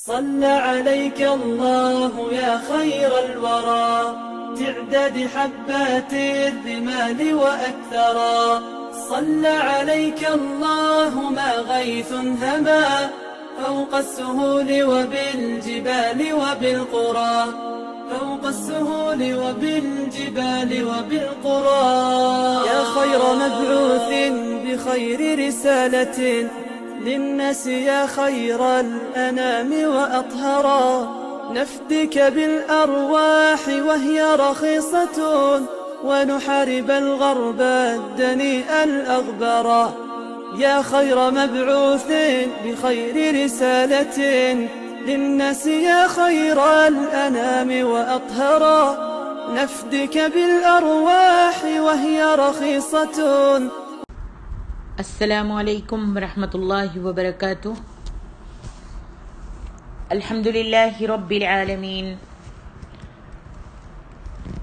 صلى عليك الله يا خير الورى تعداد حبات الرمال وأكثرا. صلى عليك الله ما غيث هما فوق السهول وبالجبال وبالقرى فوق السهول وبالجبال وبالقرى. يا خير مبعوث بخير رسالة للناس يا خير الأنام وأطهرا. نفدك بالأرواح وهي رخيصة ونحارب الغرب الدنيء الأغبرا. يا خير مبعوث بخير رسالة للناس يا خير الأنام وأطهرا. نفدك بالأرواح وهي رخيصة. السلام علیکم ورحمۃ اللہ وبرکاتہ. الحمد للہ رب العالمین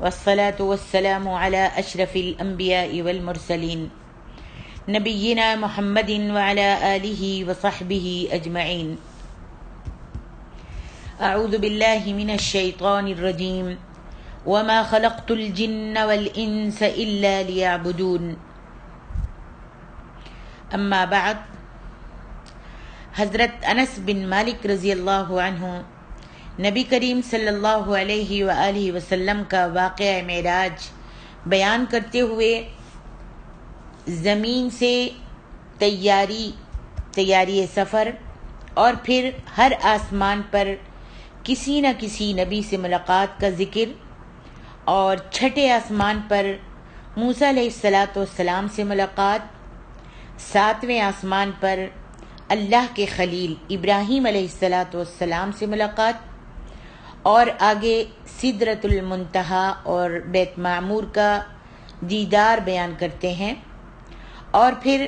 والصلاة والسلام علی اشرف الانبیاء والمرسلین نبینا محمد وعلی آلہ وصحبہ اجمعین. اعوذ باللہ من الشیطان الرجیم وما خلقت الجن والانس الا لیعبدون. اما بعد، حضرت انس بن مالک رضی اللہ عنہ نبی کریم صلی اللہ علیہ وآلہ وسلم کا واقعہ معراج بیان کرتے ہوئے زمین سے تیاری سفر اور پھر ہر آسمان پر کسی نہ کسی نبی سے ملاقات کا ذکر اور چھٹے آسمان پر موسیٰ علیہ السلام سے ملاقات، ساتویں آسمان پر اللہ کے خلیل ابراہیم علیہ السلام سے ملاقات اور آگے سدرۃ المنتہا اور بیت معمور کا دیدار بیان کرتے ہیں. اور پھر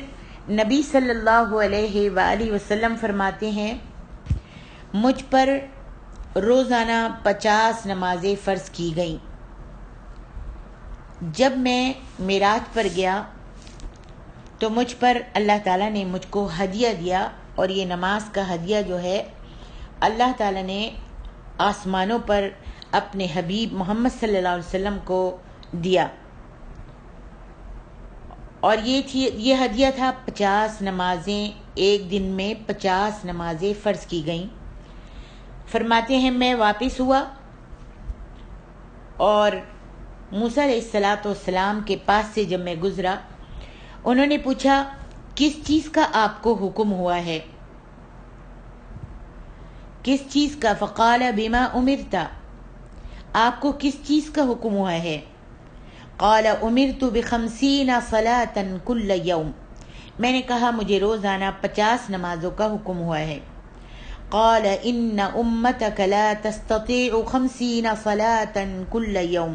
نبی صلی اللہ علیہ وآلہ وسلم فرماتے ہیں، مجھ پر روزانہ 50 نمازیں فرض کی گئیں. جب میں معراج پر گیا تو مجھ پر اللہ تعالیٰ نے مجھ کو ہدیہ دیا، اور یہ نماز کا ہدیہ جو ہے اللہ تعالیٰ نے آسمانوں پر اپنے حبیب محمد صلی اللہ علیہ وسلم کو دیا. اور یہ ہدیہ تھا 50 نمازیں، ایک دن میں 50 نمازیں فرض کی گئیں. فرماتے ہیں میں واپس ہوا اور موسیٰ علیہ السلام کے پاس سے جب میں گزرا، انہوں نے پوچھا کس چیز کا آپ کو حکم ہوا ہے، کس چیز کا؟ فقال بما امرت، آپ کو کس چیز کا حکم ہوا ہے؟ قال امرت ب50 صلاة كل يوم، میں نے کہا مجھے روزانہ 50 نمازوں کا حکم ہوا ہے. قال ان امتك لا تستطيع 50 صلاة كل يوم،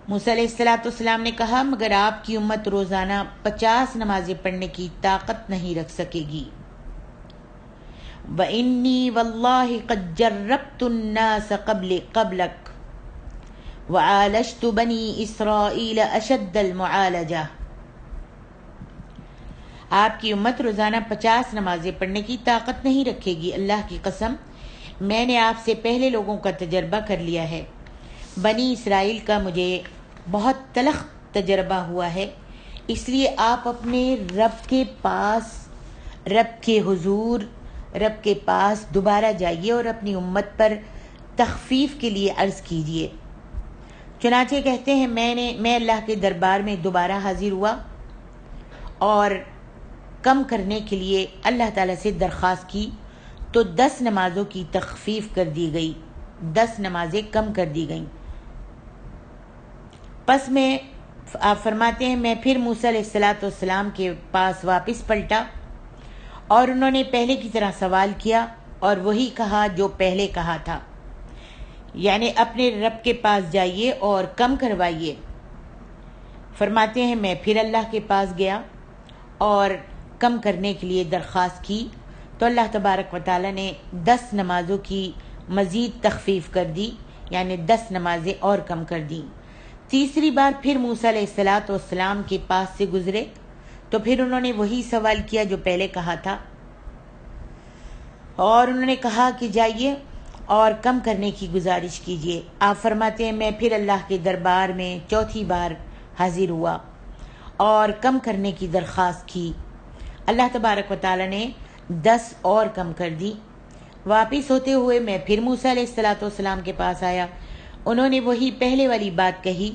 موسیٰ علیہ السلام نے کہا مگر آپ کی امت روزانہ 50 نمازیں پڑھنے کی طاقت نہیں رکھ سکے گی. وَإِنِّي وَاللَّهِ قَدْ جَرَّبْتُ النَّاسَ قَبْلَكَ وَعَالَجْتُ بَنِي إِسْرَائِيلَ أَشَدَّ الْمُعَالَجَةِ، آپ کی امت روزانہ 50 نمازیں پڑھنے کی طاقت نہیں رکھے گی. اللہ کی قسم میں نے آپ سے پہلے لوگوں کا تجربہ کر لیا ہے. بنی اسرائیل کا مجھے بہت تلخ تجربہ ہوا ہے، اس لیے آپ اپنے رب کے پاس، رب کے حضور، رب کے پاس دوبارہ جائیے اور اپنی امت پر تخفیف کے لیے عرض کیجیے. چنانچہ کہتے ہیں میں اللہ کے دربار میں دوبارہ حاضر ہوا اور کم کرنے کے لیے اللہ تعالیٰ سے درخواست کی تو 10 نمازوں کی تخفیف کر دی گئی، 10 نمازیں کم کر دی گئیں. پس میں آپ فرماتے ہیں میں پھر موسیٰ علیہ السلام کے پاس واپس پلٹا اور انہوں نے پہلے کی طرح سوال کیا اور وہی کہا جو پہلے کہا تھا، یعنی اپنے رب کے پاس جائیے اور کم کروائیے. فرماتے ہیں میں پھر اللہ کے پاس گیا اور کم کرنے کے لیے درخواست کی تو اللہ تبارک و تعالیٰ نے 10 نمازوں کی مزید تخفیف کر دی، یعنی 10 نمازیں اور کم کر دیں. تیسری بار پھر موسیٰ علیہ السلام کے پاس سے گزرے تو پھر انہوں نے وہی سوال کیا جو پہلے کہا تھا. اور انہوں نے کہا کہ جائیے اور کم کرنے کی گزارش کیجیے۔ آپ فرماتے ہیں میں پھر اللہ کے دربار میں چوتھی بار حاضر ہوا اور کم کرنے کی درخواست کی۔ اللہ تبارک و تعالی نے 10 اور کم کر دی۔ واپس ہوتے ہوئے میں پھر موسیٰ علیہ السلام کے پاس آیا، انہوں نے وہی پہلے والی بات کہی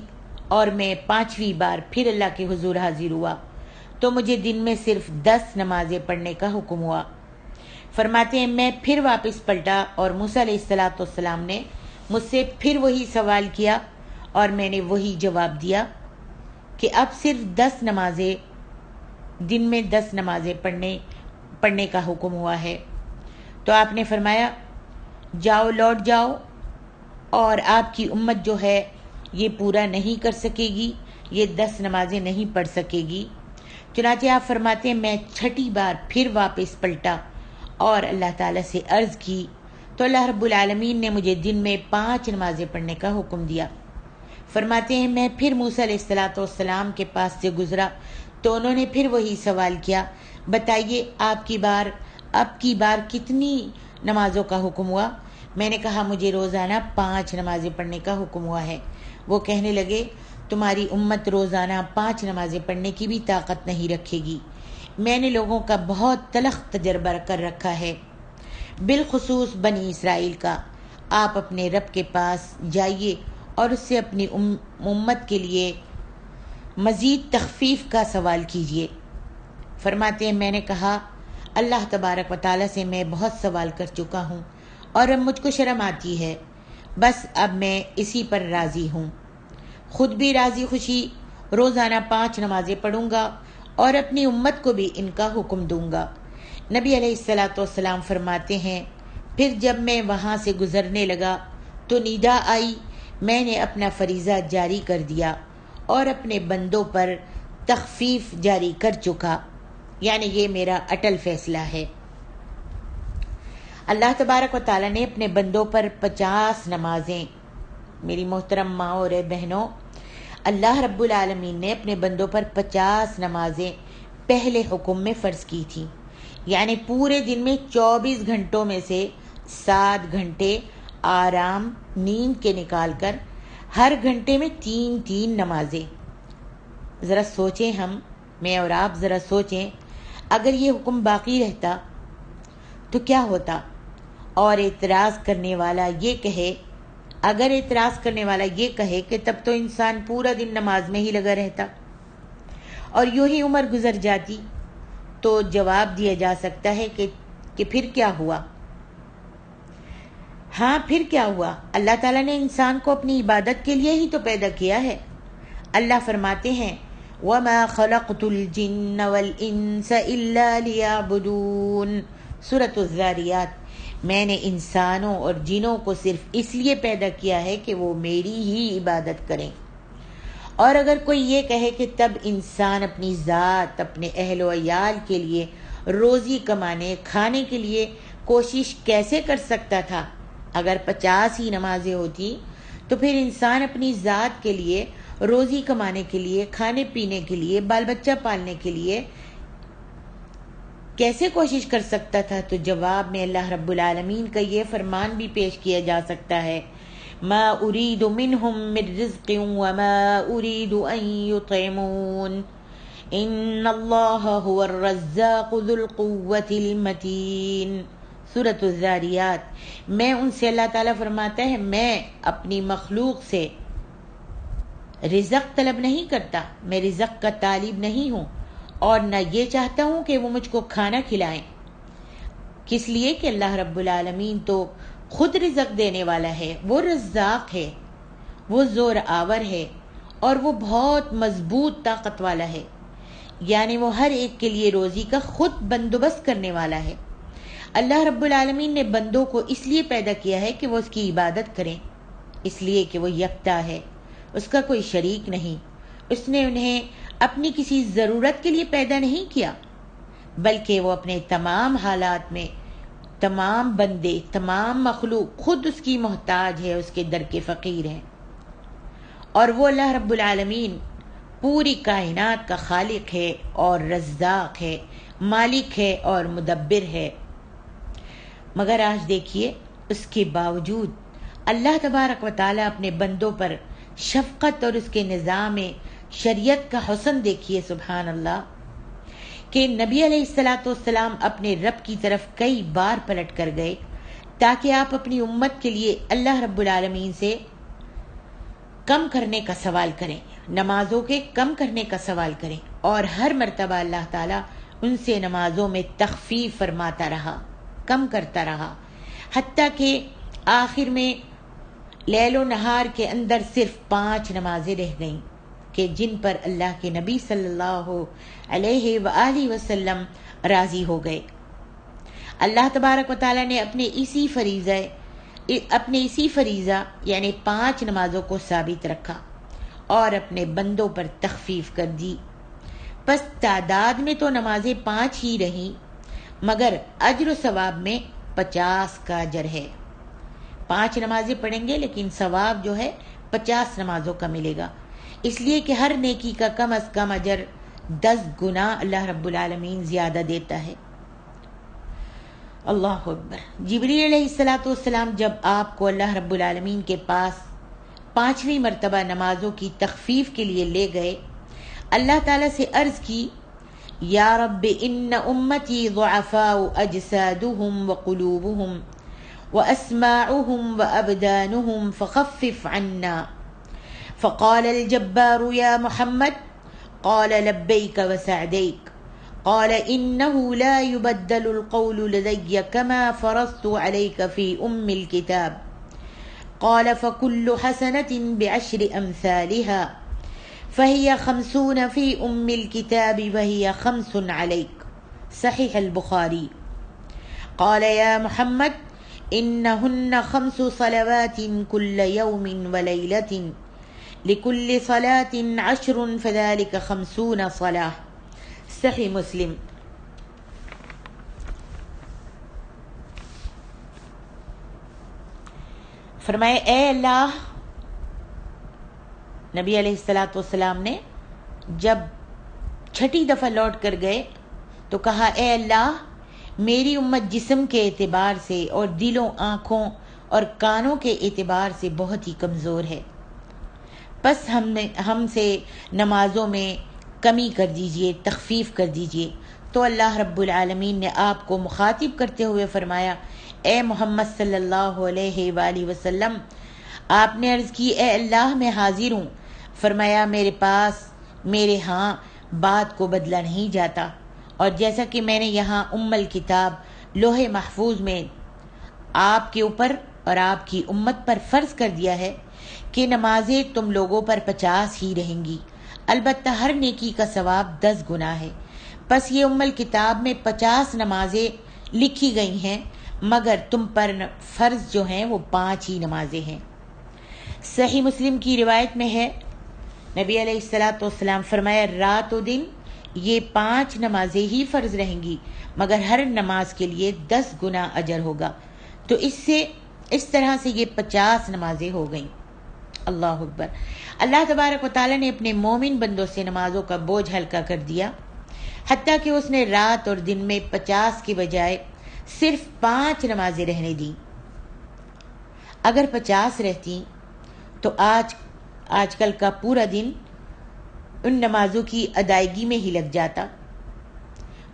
اور میں 5ویں بار پھر اللہ کے حضور حاضر ہوا تو مجھے دن میں صرف 10 نمازیں پڑھنے کا حکم ہوا۔ فرماتے ہیں میں پھر واپس پلٹا اور موسیٰ علیہ السلام نے مجھ سے پھر وہی سوال کیا اور میں نے وہی جواب دیا کہ اب صرف 10 نمازیں دن میں 10 نمازیں پڑھنے کا حکم ہوا ہے۔ تو آپ نے فرمایا جاؤ لوٹ جاؤ، اور آپ کی امت جو ہے یہ پورا نہیں کر سکے گی، یہ 10 نمازیں نہیں پڑھ سکے گی۔ چنانچہ آپ فرماتے ہیں میں 6ٹھی بار پھر واپس پلٹا اور اللہ تعالیٰ سے عرض کی تو اللہ رب العالمین نے مجھے دن میں 5 نمازیں پڑھنے کا حکم دیا۔ فرماتے ہیں میں پھر موسیٰ علیہ السلام کے پاس سے گزرا تو انہوں نے پھر وہی سوال کیا، بتائیے اب کی بار کتنی نمازوں کا حکم ہوا؟ میں نے کہا مجھے روزانہ 5 نمازیں پڑھنے کا حکم ہوا ہے۔ وہ کہنے لگے تمہاری امت روزانہ 5 نمازیں پڑھنے کی بھی طاقت نہیں رکھے گی۔ میں نے لوگوں کا بہت تلخ تجربہ کر رکھا ہے، بالخصوص بنی اسرائیل کا۔ آپ اپنے رب کے پاس جائیے اور اس سے اپنی امت کے لیے مزید تخفیف کا سوال کیجیے۔ فرماتے ہیں میں نے کہا اللہ تبارک و تعالیٰ سے میں بہت سوال کر چکا ہوں اور اب مجھ کو شرم آتی ہے، بس اب میں اسی پر راضی ہوں، خود بھی راضی خوشی روزانہ 5 نمازیں پڑھوں گا اور اپنی امت کو بھی ان کا حکم دوں گا۔ نبی علیہ السلام فرماتے ہیں پھر جب میں وہاں سے گزرنے لگا تو ندا آئی، میں نے اپنا فریضہ جاری کر دیا اور اپنے بندوں پر تخفیف جاری کر چکا، یعنی یہ میرا اٹل فیصلہ ہے۔ اللہ تبارک و تعالیٰ نے اپنے بندوں پر 50 نمازیں، میری محترم ماں اور بہنوں، اللہ رب العالمین نے اپنے بندوں پر 50 نمازیں پہلے حکم میں فرض کی تھی، یعنی پورے دن میں 24 گھنٹوں میں سے 7 گھنٹے آرام نیند کے نکال کر ہر گھنٹے میں 3 نمازیں۔ ذرا سوچیں، میں اور آپ ذرا سوچیں اگر یہ حکم باقی رہتا تو کیا ہوتا؟ اور اگر اعتراض کرنے والا یہ کہے کہ تب تو انسان پورا دن نماز میں ہی لگا رہتا اور یوں ہی عمر گزر جاتی، تو جواب دیا جا سکتا ہے کہ پھر کیا ہوا؟ ہاں پھر کیا ہوا؟ اللہ تعالیٰ نے انسان کو اپنی عبادت کے لیے ہی تو پیدا کیا ہے۔ اللہ فرماتے ہیں وَمَا خَلَقْتُ الْجِنَّ وَالْإِنسَ إِلَّا لِيَعْبُدُونَ، سورۃ الذاریات۔ میں نے انسانوں اور جنوں کو صرف اس لیے پیدا کیا ہے کہ وہ میری ہی عبادت کریں۔ اور اگر کوئی یہ کہے کہ تب انسان اپنی ذات، اپنے اہل و عیال کے لیے روزی کمانے، کھانے کے لیے کوشش کیسے کر سکتا تھا؟ اگر 50 ہی نمازیں ہوتی تو پھر انسان اپنی ذات کے لیے، روزی کمانے کے لیے، کھانے پینے کے لیے، بال بچہ پالنے کے لیے کیسے کوشش کر سکتا تھا؟ تو جواب میں اللہ رب العالمین کا یہ فرمان بھی پیش کیا جا سکتا ہے ما اريد منهم من رزق وما اريد ان يطعمون ان الله هو الرزاق ذو القوة المتين، سورۃ الذاریات۔ میں ان سے، اللہ تعالیٰ فرماتا ہے، میں اپنی مخلوق سے رزق طلب نہیں کرتا، میں رزق کا طالب نہیں ہوں اور نہ یہ چاہتا ہوں کہ وہ مجھ کو کھانا کھلائیں۔ کس لیے کہ اللہ رب العالمین تو خود رزق دینے والا ہے، وہ رزاق ہے، وہ زور آور ہے اور وہ بہت مضبوط طاقت والا ہے، یعنی وہ ہر ایک کے لیے روزی کا خود بندوبست کرنے والا ہے۔ اللہ رب العالمین نے بندوں کو اس لیے پیدا کیا ہے کہ وہ اس کی عبادت کریں، اس لیے کہ وہ یکتا ہے، اس کا کوئی شریک نہیں۔ اس نے انہیں اپنی کسی ضرورت کے لیے پیدا نہیں کیا، بلکہ وہ اپنے تمام حالات میں، تمام بندے، تمام مخلوق خود اس کی محتاج ہے، اس کے در کے فقیر ہیں۔ اور وہ اللہ رب العالمین پوری کائنات کا خالق ہے اور رزاق ہے، مالک ہے اور مدبر ہے۔ مگر آج دیکھیے اس کے باوجود اللہ تبارک و تعالیٰ اپنے بندوں پر شفقت اور اس کے نظام شریعت کا حسن دیکھیے، سبحان اللہ، کہ نبی علیہ الصلاۃ والسلام اپنے رب کی طرف کئی بار پلٹ کر گئے تاکہ آپ اپنی امت کے لیے اللہ رب العالمین سے کم کرنے کا سوال کریں، نمازوں کے کم کرنے کا سوال کریں، اور ہر مرتبہ اللہ تعالیٰ ان سے نمازوں میں تخفیف فرماتا رہا، کم کرتا رہا، حتیٰ کہ آخر میں لیل و نہار کے اندر صرف 5 نمازیں رہ گئیں کہ جن پر اللہ کے نبی صلی اللہ علیہ وآلہ وسلم راضی ہو گئے۔ اللہ تبارک و تعالیٰ نے اپنے اسی فریضہ یعنی 5 نمازوں کو ثابت رکھا اور اپنے بندوں پر تخفیف کر دی۔ پس تعداد میں تو نمازیں 5 ہی رہیں، مگر اجر و ثواب میں 50 کا اجر ہے۔ 5 نمازیں پڑھیں گے لیکن ثواب جو ہے 50 نمازوں کا ملے گا، اس لیے کہ ہر نیکی کا کم از کم اجر 10 گنا اللہ رب العالمین زیادہ دیتا ہے۔ اللہ اکبر۔ جبریل علیہ السلام جب آپ کو اللہ رب العالمین کے پاس 5ویں مرتبہ نمازوں کی تخفیف کے لیے لے گئے، اللہ تعالیٰ سے عرض کی، یا رب ان امتی ضعفاء اجسادهم وقلوبهم واسماعهم وابدانهم فخفف عنا، فقال الجبار يا محمد، قال لبيك وسعديك، قال إنه لا يبدل القول لدي كما فرضت عليك في الكتاب، قال فكل حسنة بعشر أمثالها، فهي 50 في الكتاب وهي 5 عليك، صحيح البخاري۔ قال يا محمد إنهن 5 صلوات كل يوم وليلة، لكل صلاة 10 فذلك 50 صلاة، صحیح مسلم۔ فرمائے اے اللہ، نبی علیہ الصلاۃ والسلام نے جب 6ٹھی دفعہ لوٹ کر گئے تو کہا، اے اللہ، میری امت جسم کے اعتبار سے اور دلوں، آنکھوں اور کانوں کے اعتبار سے بہت ہی کمزور ہے، پس ہم سے نمازوں میں کمی کر دیجئے، تخفیف کر دیجئے۔ تو اللہ رب العالمین نے آپ کو مخاطب کرتے ہوئے فرمایا، اے محمد صلی اللہ علیہ وآلہ وسلم، آپ نے عرض کی، اے اللہ میں حاضر ہوں۔ فرمایا، میرے پاس میرے ہاں بات کو بدلا نہیں جاتا، اور جیسا کہ میں نے یہاں الکتاب لوح محفوظ میں آپ کے اوپر اور آپ کی امت پر فرض کر دیا ہے کہ نمازیں تم لوگوں پر 50 ہی رہیں گی، البتہ ہر نیکی کا ثواب 10 گنا ہے۔ پس یہ الکتاب میں 50 نمازیں لکھی گئی ہیں، مگر تم پر فرض جو ہیں وہ 5 ہی نمازیں ہیں۔ صحیح مسلم کی روایت میں ہے، نبی علیہ الصلاۃ والسلام فرمایا، رات و دن یہ 5 نمازیں ہی فرض رہیں گی، مگر ہر نماز کے لیے 10 گنا اجر ہوگا۔ تو اس طرح سے یہ 50 نمازیں ہو گئیں۔ اللہ اکبر۔ اللہ تبارک و تعالیٰ نے اپنے مومن بندوں سے نمازوں کا بوجھ ہلکا کر دیا، حتیٰ کہ اس نے رات اور دن میں 50 کی بجائے صرف 5 نمازیں رہنے دیں۔ اگر 50 رہتی تو آج کل کا پورا دن ان نمازوں کی ادائیگی میں ہی لگ جاتا۔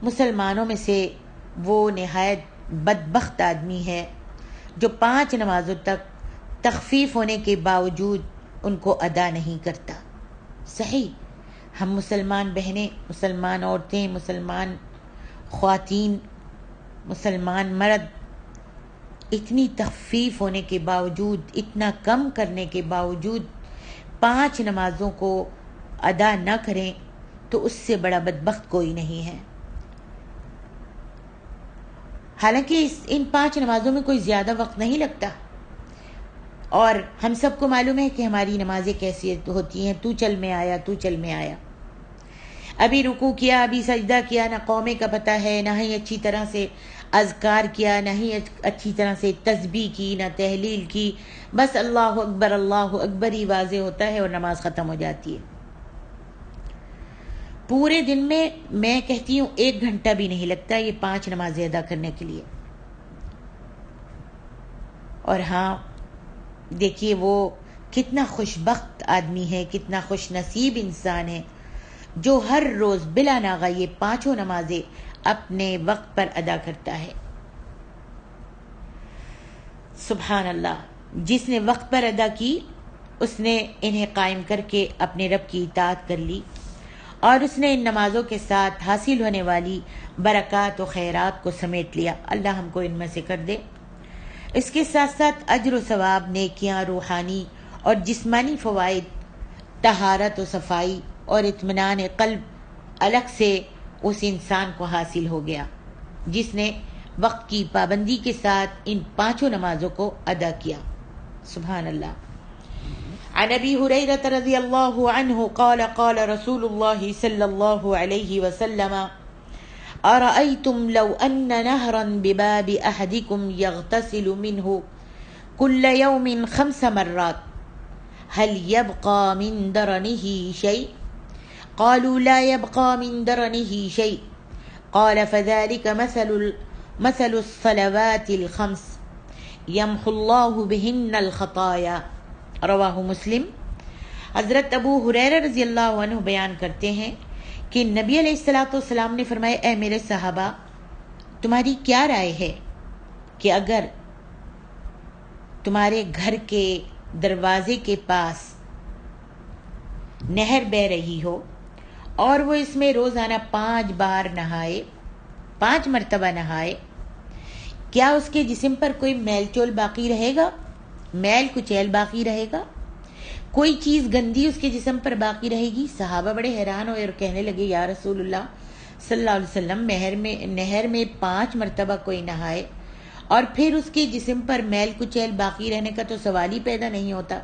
مسلمانوں میں سے وہ نہایت بدبخت آدمی ہے جو 5 نمازوں تک تخفیف ہونے کے باوجود ان کو ادا نہیں کرتا۔ صحیح، ہم مسلمان بہنیں، مسلمان عورتیں، مسلمان خواتین، مسلمان مرد اتنی تخفیف ہونے کے باوجود، اتنا کم کرنے کے باوجود 5 نمازوں کو ادا نہ کریں تو اس سے بڑا بدبخت کوئی نہیں ہے۔ حالانکہ ان 5 نمازوں میں کوئی زیادہ وقت نہیں لگتا، اور ہم سب کو معلوم ہے کہ ہماری نمازیں کیسی ہوتی ہیں، تو چل میں آیا، ابھی رکوع کیا، ابھی سجدہ کیا، نہ قومے کا پتہ ہے، نہ ہی اچھی طرح سے اذکار کیا، نہ ہی اچھی طرح سے تسبیح کی، نہ تحلیل کی، بس اللہ اکبر ہی واضح ہوتا ہے اور نماز ختم ہو جاتی ہے۔ پورے دن میں کہتی ہوں 1 گھنٹہ بھی نہیں لگتا یہ 5 نمازیں ادا کرنے کے لیے۔ اور ہاں دیکھیے وہ کتنا خوش بخت آدمی ہے، کتنا خوش نصیب انسان ہے جو ہر روز بلا ناغہ یہ 5 نمازیں اپنے وقت پر ادا کرتا ہے۔ سبحان اللہ، جس نے وقت پر ادا کی اس نے انہیں قائم کر کے اپنے رب کی اطاعت کر لی، اور اس نے ان نمازوں کے ساتھ حاصل ہونے والی برکات و خیرات کو سمیٹ لیا۔ اللہ ہم کو ان میں سے کر دے۔ اس کے ساتھ ساتھ اجر و ثواب، نیکیاں، روحانی اور جسمانی فوائد، طہارت و صفائی اور اطمینان قلب الگ سے اس انسان کو حاصل ہو گیا جس نے وقت کی پابندی کے ساتھ ان 5 نمازوں کو ادا کیا۔ سبحان اللہ۔ عن ابی ہریرہ رضی اللہ عنہ قال قال رسول اللہ صلی اللہ علیہ وسلم ارأيتم لو ان نهرا بباب احدكم يغتسل منه كل يوم 5 مرات هل يبقى من درنه شيء؟ قالوا لا يبقى من درنه شيء قال فذلك مثل الصلوات الخمس يمحو الله بهن الخطايا۔ رواہ مسلم۔ حضرت ابو ہریرہ رضی اللہ عنہ بیان کرتے ہیں کہ نبی علیہ الصلوۃ والسلام نے فرمایا، اے میرے صحابہ، تمہاری کیا رائے ہے کہ اگر تمہارے گھر کے دروازے کے پاس نہر بہہ رہی ہو اور وہ اس میں روزانہ 5 بار نہائے، 5 مرتبہ نہائے، کیا اس کے جسم پر کوئی میل چول باقی رہے گا؟ میل کچیل باقی رہے گا؟ کوئی چیز گندی اس کے جسم پر باقی رہے گی؟ صحابہ بڑے حیران ہوئے اور کہنے لگے، یا رسول اللہ صلی اللہ علیہ وسلم، نہر میں 5 مرتبہ کوئی نہائے اور پھر اس کے جسم پر میل کچیل باقی رہنے کا تو سوال ہی پیدا نہیں ہوتا،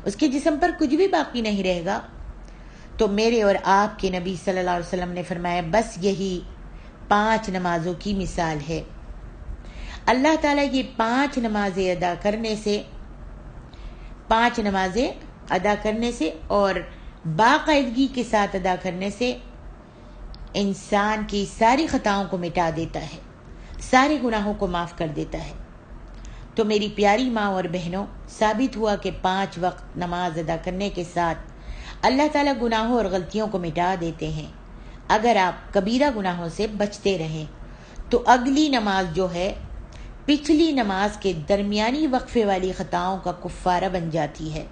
اس کے جسم پر کچھ بھی باقی نہیں رہے گا۔ تو میرے اور آپ کے نبی صلی اللہ علیہ وسلم نے فرمایا، بس یہی 5 نمازوں کی مثال ہے۔ اللہ تعالیٰ یہ 5 نمازیں ادا کرنے سے اور باقاعدگی کے ساتھ ادا کرنے سے انسان کی ساری خطاؤں کو مٹا دیتا ہے، سارے گناہوں کو معاف کر دیتا ہے۔ تو میری پیاری ماں اور بہنوں، ثابت ہوا کہ 5 وقت نماز ادا کرنے کے ساتھ اللہ تعالیٰ گناہوں اور غلطیوں کو مٹا دیتے ہیں۔ اگر آپ کبیرہ گناہوں سے بچتے رہیں تو اگلی نماز جو ہے پچھلی نماز کے درمیانی وقفے والی خطاؤں کا کفارہ بن جاتی ہے۔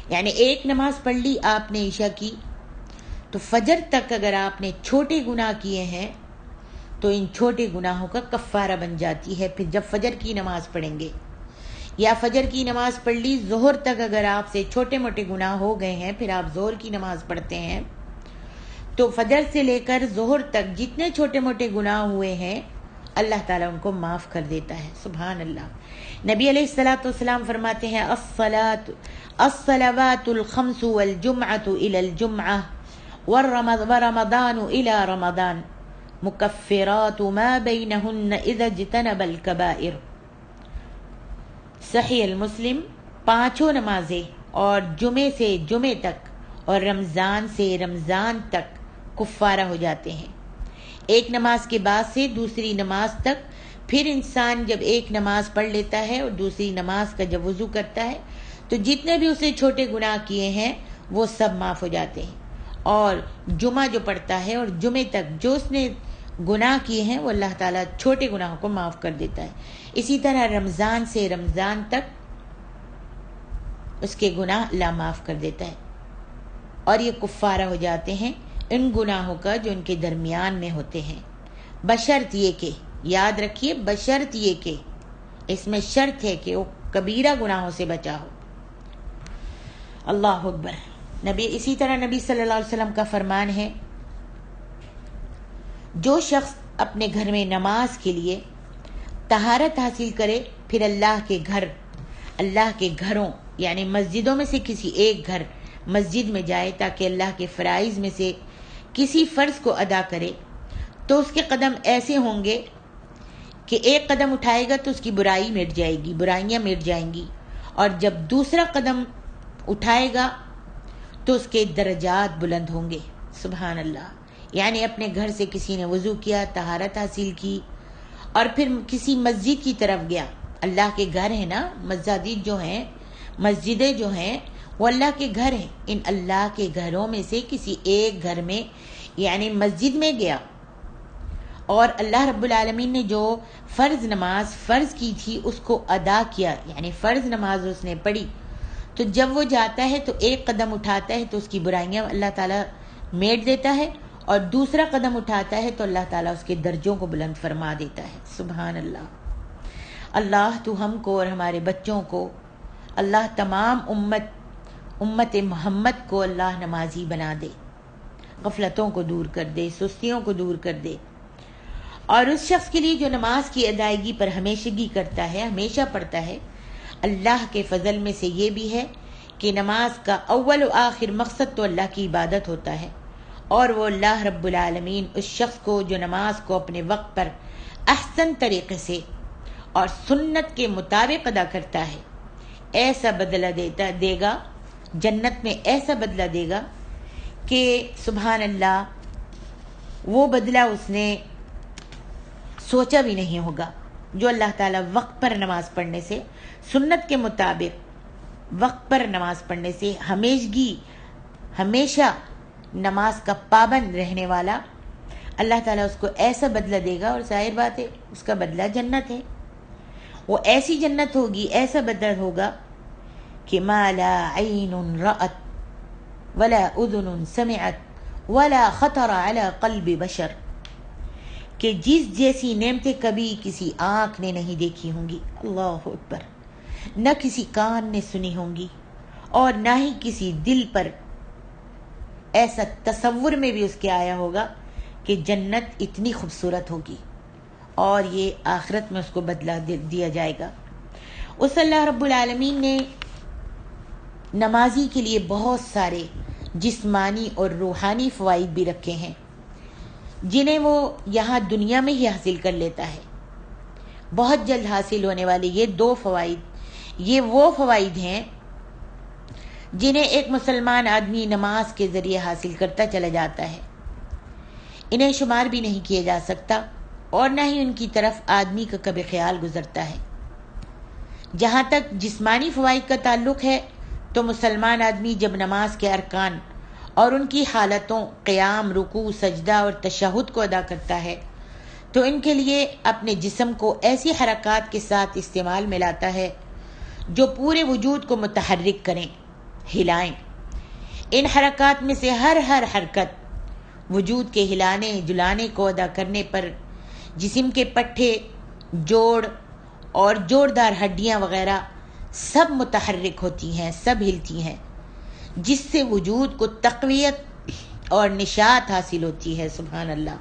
یعنی ایک نماز پڑھ لی آپ نے عشاء کی، تو فجر تک اگر آپ نے چھوٹے گناہ کیے ہیں تو ان چھوٹے گناہوں کا کفارہ بن جاتی ہے۔ پھر جب فجر کی نماز پڑھیں گے یا فجر کی نماز پڑھ لی، ظہر تک اگر آپ سے چھوٹے موٹے گناہ ہو گئے ہیں، پھر آپ ظہر کی نماز پڑھتے ہیں تو فجر سے لے کر ظہر تک جتنے چھوٹے موٹے گناہ ہوئے ہیں اللہ تعالیٰ ان کو معاف کر دیتا ہے۔ سبحان اللہ۔ نبی علیہ الصلوۃ والسلام فرماتے ہیں، الصلوات الخمس والجمعۃ الی الجمعہ ورمضان الی رمضان مکفرات ما بینہن اذا اجتنب الکبائر۔ صحیح المسلم۔ 5 نمازیں اور جمعے سے جمعے تک اور رمضان سے رمضان تک کفارہ ہو جاتے ہیں۔ ایک نماز کے بعد سے دوسری نماز تک، پھر انسان جب ایک نماز پڑھ لیتا ہے اور دوسری نماز کا جب وضو کرتا ہے تو جتنے بھی اسے چھوٹے گناہ کیے ہیں وہ سب معاف ہو جاتے ہیں، اور جمعہ جو پڑھتا ہے اور جمعے تک جو اس نے گناہ کیے ہیں وہ اللہ تعالیٰ چھوٹے گناہوں کو معاف کر دیتا ہے۔ اسی طرح رمضان سے رمضان تک اس کے گناہ اللہ معاف کر دیتا ہے، اور یہ کفارہ ہو جاتے ہیں ان گناہوں کا جو ان کے درمیان میں ہوتے ہیں، بشرط یہ کہ، یاد رکھیے، بشرط یہ کہ اس میں شرط ہے کہ وہ کبیرہ گناہوں سے بچا ہو۔ اللہ اکبر۔ اسی طرح نبی صلی اللہ علیہ وسلم کا فرمان ہے، جو شخص اپنے گھر میں نماز کے لیے طہارت حاصل کرے، پھر اللہ کے گھروں یعنی مسجدوں میں سے کسی ایک گھر مسجد میں جائے تاکہ اللہ کے فرائض میں سے کسی فرض کو ادا کرے، تو اس کے قدم ایسے ہوں گے کہ ایک قدم اٹھائے گا تو اس کی برائی مٹ جائے گی، برائیاں مٹ جائیں گی، اور جب دوسرا قدم اٹھائے گا تو اس کے درجات بلند ہوں گے۔ سبحان اللہ۔ یعنی اپنے گھر سے کسی نے وضو کیا، طہارت حاصل کی، اور پھر کسی مسجد کی طرف گیا اللہ کے گھر ہیں نا، مساجد جو ہیں، مسجدیں جو ہیں وہ اللہ کے گھر ہیں. ان اللہ کے گھروں میں سے کسی ایک گھر میں یعنی مسجد میں گیا اور اللہ رب العالمین نے جو فرض نماز فرض کی تھی اس کو ادا کیا، یعنی فرض نماز اس نے پڑھی، تو جب وہ جاتا ہے تو ایک قدم اٹھاتا ہے تو اس کی برائیاں اللہ تعالیٰ میٹ دیتا ہے، اور دوسرا قدم اٹھاتا ہے تو اللہ تعالیٰ اس کے درجوں کو بلند فرما دیتا ہے. سبحان اللہ. اللہ تو ہم کو اور ہمارے بچوں کو، اللہ تمام امت محمد کو اللہ نمازی بنا دے، غفلتوں کو دور کر دے، سستیوں کو دور کر دے. اور اس شخص کے لیے جو نماز کی ادائیگی پر ہمیشگی کرتا ہے، ہمیشہ پڑھتا ہے، اللہ کے فضل میں سے یہ بھی ہے کہ نماز کا اول و آخر مقصد تو اللہ کی عبادت ہوتا ہے، اور وہ اللہ رب العالمین اس شخص کو جو نماز کو اپنے وقت پر احسن طریقے سے اور سنت کے مطابق ادا کرتا ہے ایسا بدلہ دے گا، جنت میں ایسا بدلہ دے گا کہ سبحان اللہ وہ بدلہ اس نے سوچا بھی نہیں ہوگا. جو اللہ تعالیٰ وقت پر نماز پڑھنے سے، سنت کے مطابق وقت پر نماز پڑھنے سے، ہمیشہ نماز کا پابند رہنے والا، اللہ تعالیٰ اس کو ایسا بدلہ دے گا. اور ظاہر بات ہے اس کا بدلہ جنت ہے. وہ ایسی جنت ہوگی، ایسا بدلہ ہوگا کہ ما لا عین رأت ولا اذن سمعت ولا خطر على قلب بشر، کہ جس جیسی نعمتیں کبھی کسی آنکھ نے نہیں دیکھی ہوں گی، اللہ اکبر، نہ کسی کان نے سنی ہوں گی، اور نہ ہی کسی دل پر ایسا تصور میں بھی اس کے آیا ہوگا کہ جنت اتنی خوبصورت ہوگی، اور یہ آخرت میں اس کو بدلہ دیا جائے گا. اس اللہ رب العالمین نے نمازی کے لیے بہت سارے جسمانی اور روحانی فوائد بھی رکھے ہیں، جنہیں وہ یہاں دنیا میں ہی حاصل کر لیتا ہے. بہت جلد حاصل ہونے والے یہ 2 فوائد، یہ وہ فوائد ہیں جنہیں ایک مسلمان آدمی نماز کے ذریعے حاصل کرتا چلا جاتا ہے. انہیں شمار بھی نہیں کیا جا سکتا، اور نہ ہی ان کی طرف آدمی کا کبھی خیال گزرتا ہے. جہاں تک جسمانی فوائد کا تعلق ہے تو مسلمان آدمی جب نماز کے ارکان اور ان کی حالتوں قیام، رکوع، سجدہ اور تشہد کو ادا کرتا ہے تو ان کے لیے اپنے جسم کو ایسی حرکات کے ساتھ استعمال میں لاتا ہے جو پورے وجود کو متحرک کریں، ہلائیں. ان حرکات میں سے ہر حرکت وجود کے ہلانے جلانے کو ادا کرنے پر جسم کے پٹھے، جوڑ اور جوڑدار ہڈیاں وغیرہ سب متحرک ہوتی ہیں، سب ہلتی ہیں، جس سے وجود کو تقویت اور نشاط حاصل ہوتی ہے. سبحان اللہ.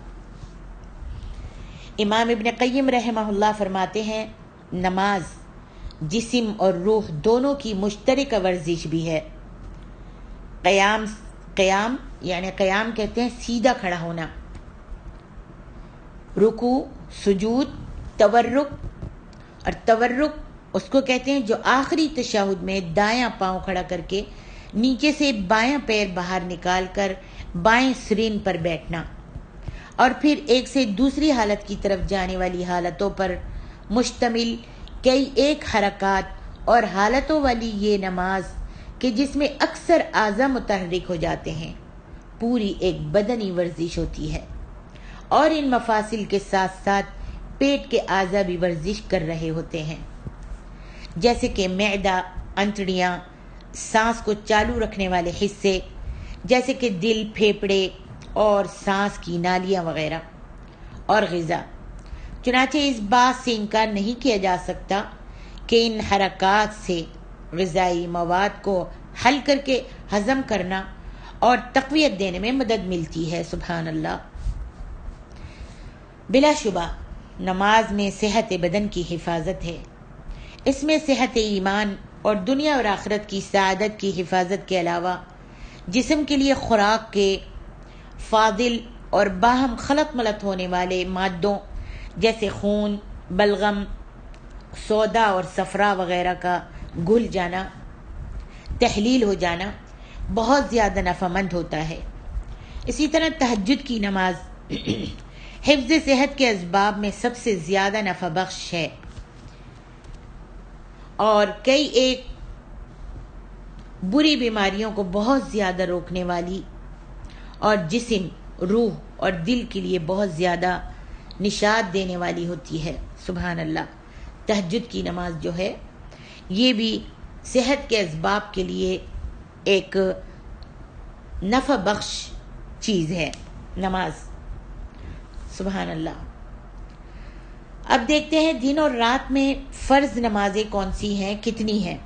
امام ابن قیم رحمہ اللہ فرماتے ہیں نماز جسم اور روح دونوں کی مشترکہ ورزش بھی ہے. قیام یعنی قیام کہتے ہیں سیدھا کھڑا ہونا، رکوع، سجود، تورک، اور تورک اس کو کہتے ہیں جو آخری تشہد میں دایاں پاؤں کھڑا کر کے نیچے سے بایاں پیر باہر نکال کر بائیں سرین پر بیٹھنا، اور پھر ایک سے دوسری حالت کی طرف جانے والی حالتوں پر مشتمل کئی ایک حرکات اور حالتوں والی یہ نماز کہ جس میں اکثر اعضاء متحرک ہو جاتے ہیں، پوری ایک بدنی ورزش ہوتی ہے. اور ان مفاصل کے ساتھ ساتھ پیٹ کے اعضاء بھی ورزش کر رہے ہوتے ہیں، جیسے کہ معدہ، انتڑیاں، سانس کو چالو رکھنے والے حصے جیسے کہ دل، پھیپھڑے اور سانس کی نالیاں وغیرہ، اور غذا. چنانچہ اس بات سے انکار نہیں کیا جا سکتا کہ ان حرکات سے غذائی مواد کو حل کر کے ہضم کرنا اور تقویت دینے میں مدد ملتی ہے. سبحان اللہ. بلا شبہ نماز میں صحت بدن کی حفاظت ہے. اس میں صحت ایمان اور دنیا اور آخرت کی سعادت کی حفاظت کے علاوہ جسم کے لیے خوراک کے فاضل اور باہم خلط ملط ہونے والے مادوں جیسے خون، بلغم، سودا اور صفرا وغیرہ کا گھل جانا، تحلیل ہو جانا بہت زیادہ نفع مند ہوتا ہے. اسی طرح تہجد کی نماز حفظ صحت کے اسباب میں سب سے زیادہ نفع بخش ہے. اور کئی ایک بری بیماریوں کو بہت زیادہ روکنے والی اور جسم، روح اور دل کے لیے بہت زیادہ نشاط دینے والی ہوتی ہے۔ سبحان اللہ۔ تہجد کی نماز جو ہے یہ بھی صحت کے اسباب کے لیے ایک نفع بخش چیز ہے نماز۔ سبحان اللہ۔ اب دیکھتے ہیں دن اور رات میں فرض نمازیں کون سی ہیں، کتنی ہیں۔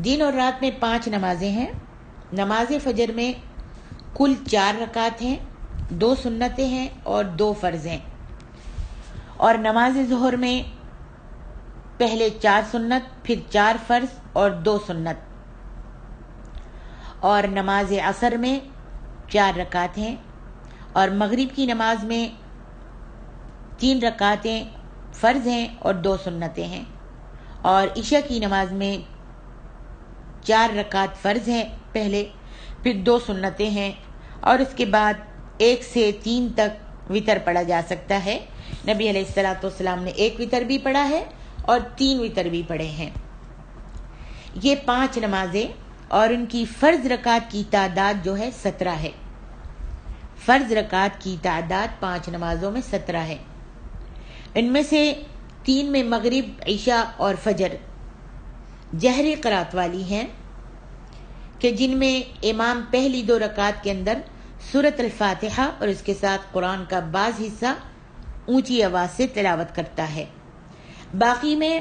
دن اور رات میں 5 نمازیں ہیں۔ نماز فجر میں کل 4 رکعت ہیں، 2 سنتیں ہیں اور 2 فرض ہیں، اور نماز ظہر میں پہلے 4 سنت، پھر 4 فرض اور 2 سنت، اور نماز عصر میں 4 رکعت ہیں، اور مغرب کی نماز میں 3 رکعتیں فرض ہیں اور 2 سنتیں ہیں، اور عشاء کی نماز میں 4 رکعت فرض ہیں پہلے، پھر 2 سنتیں ہیں، اور اس کے بعد 1 سے 3 تک وتر پڑھا جا سکتا ہے۔ نبی علیہ الصلوۃ والسلام نے 1 وتر بھی پڑھا ہے اور 3 وتر بھی پڑھے ہیں۔ یہ 5 نمازیں اور ان کی فرض رکعت کی تعداد جو ہے 17 ہے۔ فرض رکعت کی تعداد 5 نمازوں میں 17 ہے۔ ان میں سے 3 میں مغرب، عشاء اور فجر جہری قرات والی ہیں، کہ جن میں امام پہلی 2 رکعت کے اندر سورۃ الفاتحہ اور اس کے ساتھ قرآن کا بعض حصہ اونچی آواز سے تلاوت کرتا ہے۔ باقی میں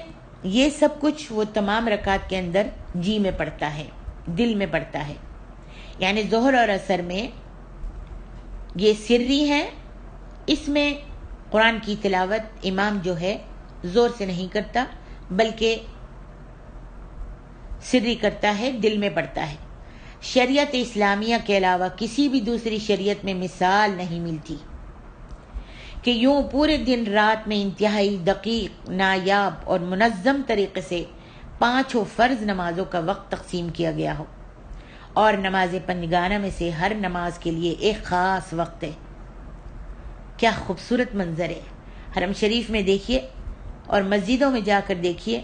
یہ سب کچھ وہ تمام رکعت کے اندر جی میں پڑھتا ہے، دل میں پڑھتا ہے۔ یعنی ظہر اور عصر میں یہ سری ہے، اس میں قرآن کی تلاوت امام جو ہے زور سے نہیں کرتا بلکہ سری کرتا ہے، دل میں پڑھتا ہے۔ شریعت اسلامیہ کے علاوہ کسی بھی دوسری شریعت میں مثال نہیں ملتی کہ یوں پورے دن رات میں انتہائی دقیق، نایاب اور منظم طریقے سے 5 فرض نمازوں کا وقت تقسیم کیا گیا ہو، اور نماز پنجگانہ میں سے ہر نماز کے لیے ایک خاص وقت ہے۔ کیا خوبصورت منظر ہے۔ حرم شریف میں دیکھیے اور مسجدوں میں جا کر دیکھیے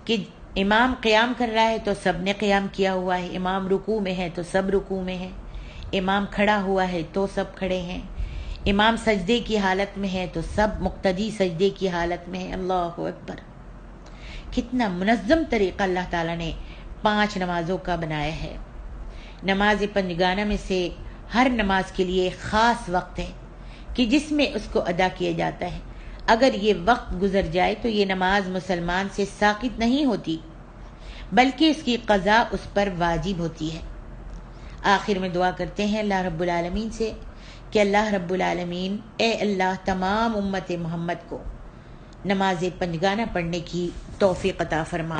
کہ امام قیام کر رہا ہے تو سب نے قیام کیا ہوا ہے، امام رکوع میں ہے تو سب رکوع میں ہیں، امام کھڑا ہوا ہے تو سب کھڑے ہیں، امام سجدے کی حالت میں ہے تو سب مقتدی سجدے کی حالت میں ہیں۔ اللہ اکبر۔ کتنا منظم طریقہ اللہ تعالیٰ نے 5 نمازوں کا بنایا ہے۔ نماز پنجگانہ میں سے ہر نماز کے لیے خاص وقت ہے کہ جس میں اس کو ادا کیا جاتا ہے۔ اگر یہ وقت گزر جائے تو یہ نماز مسلمان سے ساقط نہیں ہوتی بلکہ اس کی قضا اس پر واجب ہوتی ہے۔ آخر میں دعا کرتے ہیں اللہ رب العالمین سے کہ اللہ رب العالمین اے اللہ تمام امت محمد کو نماز پنجگانہ پڑھنے کی توفیق عطا فرما۔